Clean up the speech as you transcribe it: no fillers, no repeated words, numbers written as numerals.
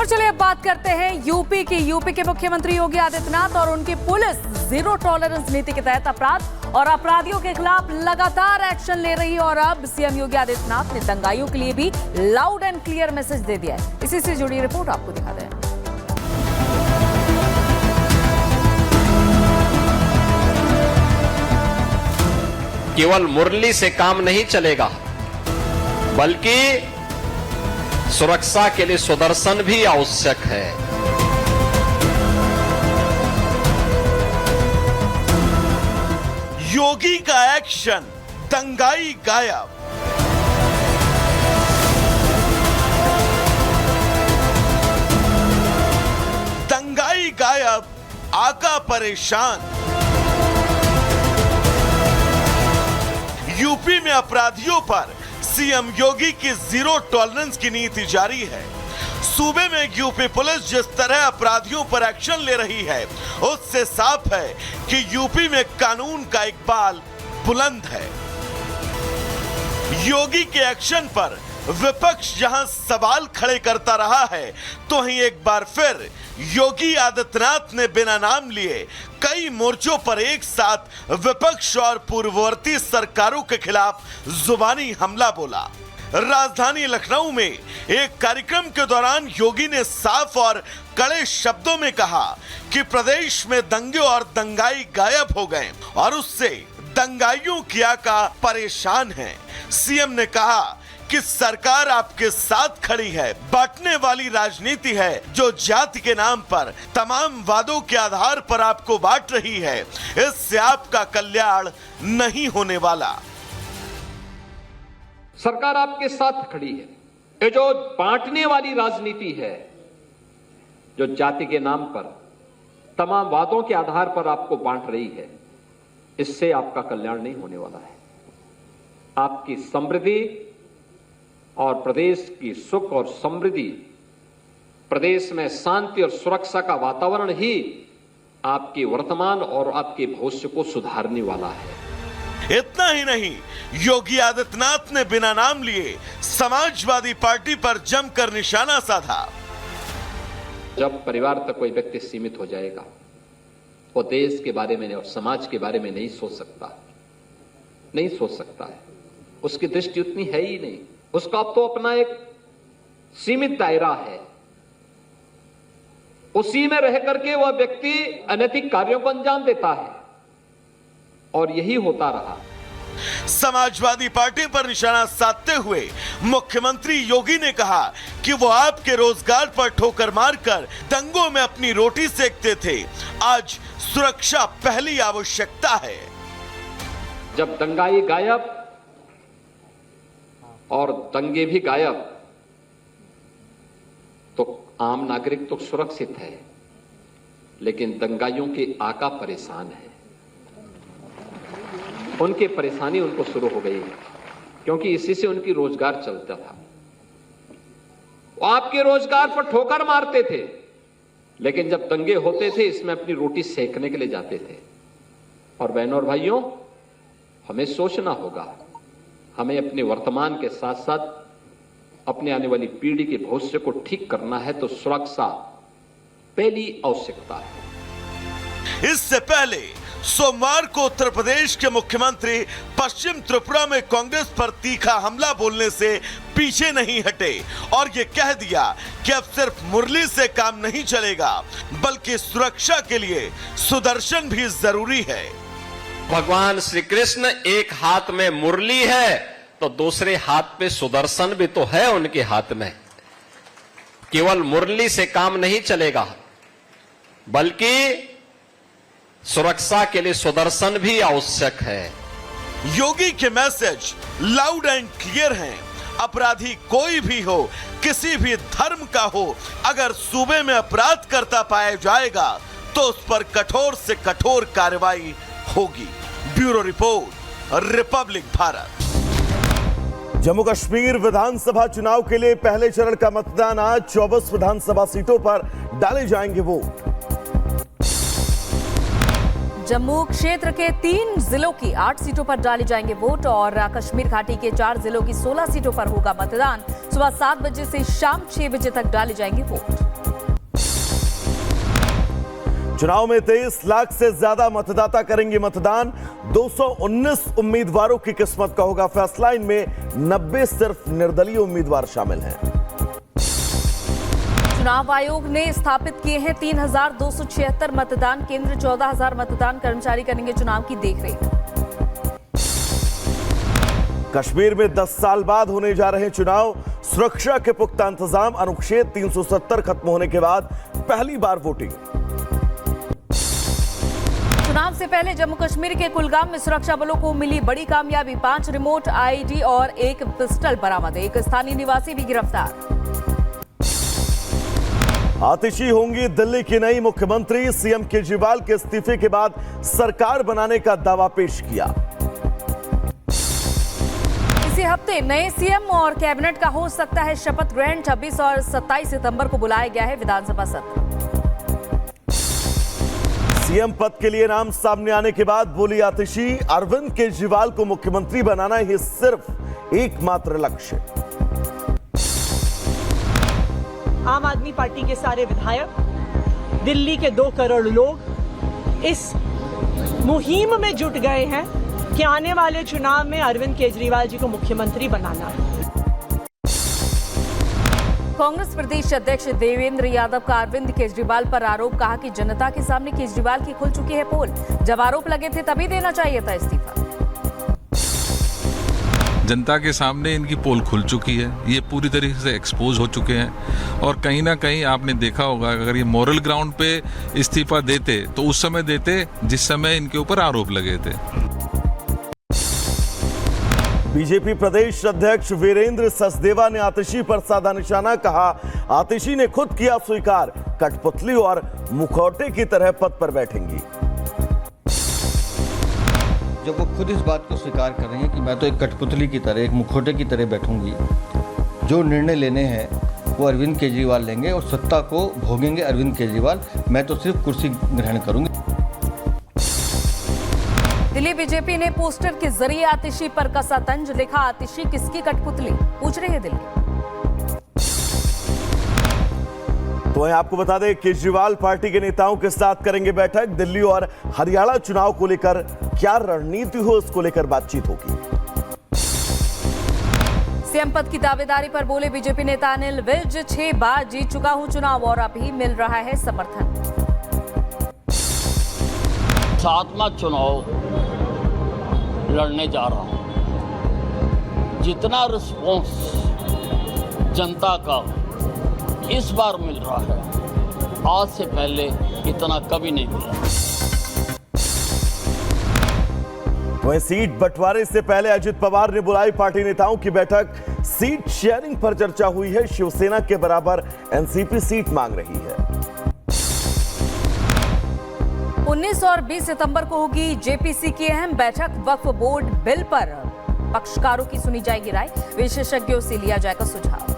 चलिए अब बात करते हैं यूपी की। यूपी के मुख्यमंत्री योगी आदित्यनाथ और उनकी पुलिस जीरो टॉलरेंस नीति के तहत अपराध और अपराधियों के खिलाफ लगातार एक्शन ले रही है। और अब सीएम योगी आदित्यनाथ ने दंगाइयों के लिए भी लाउड एंड क्लियर मैसेज दे दिया है। इसी से जुड़ी रिपोर्ट आपको दिखा दें। केवल मुरली से काम नहीं चलेगा, बल्कि सुरक्षा के लिए सुदर्शन भी आवश्यक है। योगी का एक्शन, दंगाई गायब। दंगाई गायब, आका परेशान। यूपी में अपराधियों पर सीएम योगी की जीरो टॉलरेंस की नीति जारी है। सूबे में यूपी पुलिस जिस तरह अपराधियों पर एक्शन ले रही है, उससे साफ है कि यूपी में कानून का इकबाल बुलंद है। योगी के एक्शन पर विपक्ष जहां सवाल खड़े करता रहा है, तो वहीं एक बार फिर योगी आदित्यनाथ ने बिना नाम लिए कई मोर्चों पर एक साथ विपक्ष और पूर्ववर्ती सरकारों के खिलाफ जुबानी हमला बोला। राजधानी लखनऊ में एक कार्यक्रम के दौरान योगी ने साफ और कड़े शब्दों में कहा कि प्रदेश में दंगे और दंगाई गायब हो गए और उससे दंगाइयों की आका परेशान है। सीएम ने कहा कि सरकार आपके साथ खड़ी है। बांटने वाली राजनीति है जो जाति के नाम पर तमाम वादों के आधार पर आपको बांट रही है। इससे आपका कल्याण नहीं होने वाला। सरकार आपके साथ खड़ी है। ये जो बांटने वाली राजनीति है, जो जाति के नाम पर तमाम वादों के आधार पर आपको बांट रही है, इससे आपका कल्याण नहीं होने वाला है। आपकी समृद्धि और प्रदेश की सुख और समृद्धि, प्रदेश में शांति और सुरक्षा का वातावरण ही आपके वर्तमान और आपके भविष्य को सुधारने वाला है। इतना ही नहीं, योगी आदित्यनाथ ने बिना नाम लिए समाजवादी पार्टी पर जमकर निशाना साधा। जब परिवार तक कोई व्यक्ति सीमित हो जाएगा, वो देश के बारे में और समाज के बारे में नहीं सोच सकता है। उसकी दृष्टि उतनी है ही नहीं। उसका अब तो अपना एक सीमित दायरा है। उसी में रह करके वह व्यक्ति अनैतिक कार्यों को अंजाम देता है और यही होता रहा। समाजवादी पार्टी पर निशाना साधते हुए मुख्यमंत्री योगी ने कहा कि वो आपके रोजगार पर ठोकर मारकर दंगों में अपनी रोटी सेकते थे। आज सुरक्षा पहली आवश्यकता है। जब दंगाई गायब और दंगे भी गायब, तो आम नागरिक तो सुरक्षित है, लेकिन दंगाइयों के आका परेशान है। उनकी परेशानी उनको शुरू हो गई है, क्योंकि इसी से उनकी रोजगार चलता था। वो आपके रोजगार पर ठोकर मारते थे, लेकिन जब दंगे होते थे, इसमें अपनी रोटी सेकने के लिए जाते थे। और बहनों और भाइयों, हमें सोचना होगा। हमें अपने वर्तमान के साथ साथ अपने आने वाली पीढ़ी के भविष्य को ठीक करना है, तो सुरक्षा पहली आवश्यकता है। इससे पहले सोमवार को उत्तर प्रदेश के मुख्यमंत्री पश्चिम त्रिपुरा में कांग्रेस पर तीखा हमला बोलने से पीछे नहीं हटे और ये कह दिया कि अब सिर्फ मुरली से काम नहीं चलेगा, बल्कि सुरक्षा के लिए सुदर्शन भी जरूरी है। भगवान श्री कृष्ण एक हाथ में मुरली है तो दूसरे हाथ पे सुदर्शन भी तो है उनके हाथ में। केवल मुरली से काम नहीं चलेगा, बल्कि सुरक्षा के लिए सुदर्शन भी आवश्यक है। योगी के मैसेज लाउड एंड क्लियर हैं। अपराधी कोई भी हो, किसी भी धर्म का हो, अगर सूबे में अपराध करता पाया जाएगा तो उस पर कठोर से कठोर कार्रवाई होगी। Bureau report, republic Bharat. Jammu Kashmir विधानसभा चुनाव के लिए पहले चरण का मतदान आज 24 विधानसभा सीटों पर डाले जाएंगे वोट। जम्मू क्षेत्र के 3 जिलों की 8 सीटों पर डाले जाएंगे वोट और कश्मीर घाटी के 4 जिलों की 16 सीटों पर होगा मतदान। सुबह 7 बजे से शाम 6 बजे तक डाले जाएंगे वोट। चुनाव में 23 लाख से ज्यादा मतदाता करेंगे मतदान। 219 उम्मीदवारों की किस्मत का होगा फैसला। इनमें 90 सिर्फ निर्दलीय उम्मीदवार शामिल हैं। चुनाव आयोग ने स्थापित किए हैं 3,276 मतदान केंद्र। 14,000 मतदान कर्मचारी करेंगे चुनाव की देखरेख। कश्मीर में 10 साल बाद होने जा रहे चुनाव। सुरक्षा के पुख्ता इंतजाम। अनुच्छेद 370 खत्म होने के बाद पहली बार वोटिंग। चुनाव से पहले जम्मू कश्मीर के कुलगाम में सुरक्षा बलों को मिली बड़ी कामयाबी। 5 रिमोट आईडी और 1 पिस्टल बरामद। एक स्थानीय निवासी भी गिरफ्तार। आतिशी होंगी दिल्ली की नई मुख्यमंत्री। सीएम केजरीवाल के इस्तीफे के बाद सरकार बनाने का दावा पेश किया। इसी हफ्ते नए सीएम और कैबिनेट का हो सकता है शपथ ग्रहण। 26 और 27 सितंबर को बुलाया गया है विधानसभा सत्र। सीएम पद के लिए नाम सामने आने के बाद बोली आतिशी, अरविंद केजरीवाल को मुख्यमंत्री बनाना ही सिर्फ एकमात्र लक्ष्य। आम आदमी पार्टी के सारे विधायक, दिल्ली के 2 करोड़ लोग इस मुहिम में जुट गए हैं कि आने वाले चुनाव में अरविंद केजरीवाल जी को मुख्यमंत्री बनाना है। कांग्रेस प्रदेश अध्यक्ष देवेंद्र यादव का अरविंद केजरीवाल पर आरोप। कहा कि जनता के सामने केजरीवाल की खुल चुकी है पोल। जब आरोप लगे थे तभी देना चाहिए था इस्तीफा। जनता के सामने इनकी पोल खुल चुकी है। ये पूरी तरीके से एक्सपोज हो चुके हैं और कहीं ना कहीं आपने देखा होगा अगर ये मॉरल ग्राउंड पे इस्तीफा देते तो उस समय देते जिस समय इनके ऊपर आरोप लगे थे। बीजेपी प्रदेश अध्यक्ष वीरेंद्र सचदेवा ने आतिशी पर साधा निशाना। कहा, आतिशी ने खुद किया स्वीकार, कठपुतली और मुखौटे की तरह पद पर बैठेंगी। जब वो खुद इस बात को स्वीकार कर रही हैं कि मैं तो एक कठपुतली की तरह, एक मुखौटे की तरह बैठूंगी, जो निर्णय लेने हैं वो अरविंद केजरीवाल लेंगे और सत्ता को भोगेंगे अरविंद केजरीवाल, मैं तो सिर्फ कुर्सी ग्रहण करूंगी। दिल्ली बीजेपी ने पोस्टर के जरिए आतिशी पर कसा तंज। लिखा, आतिशी किसकी कठपुतली, पूछ रही है दिल्ली। तो आपको बता दें, केजरीवाल पार्टी के नेताओं के साथ करेंगे बैठक। दिल्ली और हरियाणा चुनाव को लेकर क्या रणनीति हो, इसको लेकर बातचीत होगी। सीएम पद की दावेदारी पर बोले बीजेपी नेता अनिल विज। 6 बार जीत चुका हूं चुनाव और अभी मिल रहा है समर्थन। 7वां चुनाव लड़ने जा रहा हूं। जितना रिस्पॉन्स जनता का इस बार मिल रहा है, आज से पहले इतना कभी नहीं मिला। वहीं सीट बंटवारे से पहले अजित पवार ने बुलाई पार्टी नेताओं की बैठक। सीट शेयरिंग पर चर्चा हुई है। शिवसेना के बराबर एनसीपी सीट मांग रही है। 19 और 20 सितंबर को होगी जेपीसी की अहम बैठक। वक्फ बोर्ड बिल पर पक्षकारों की सुनी जाएगी राय। विशेषज्ञों से लिया जाएगा सुझाव।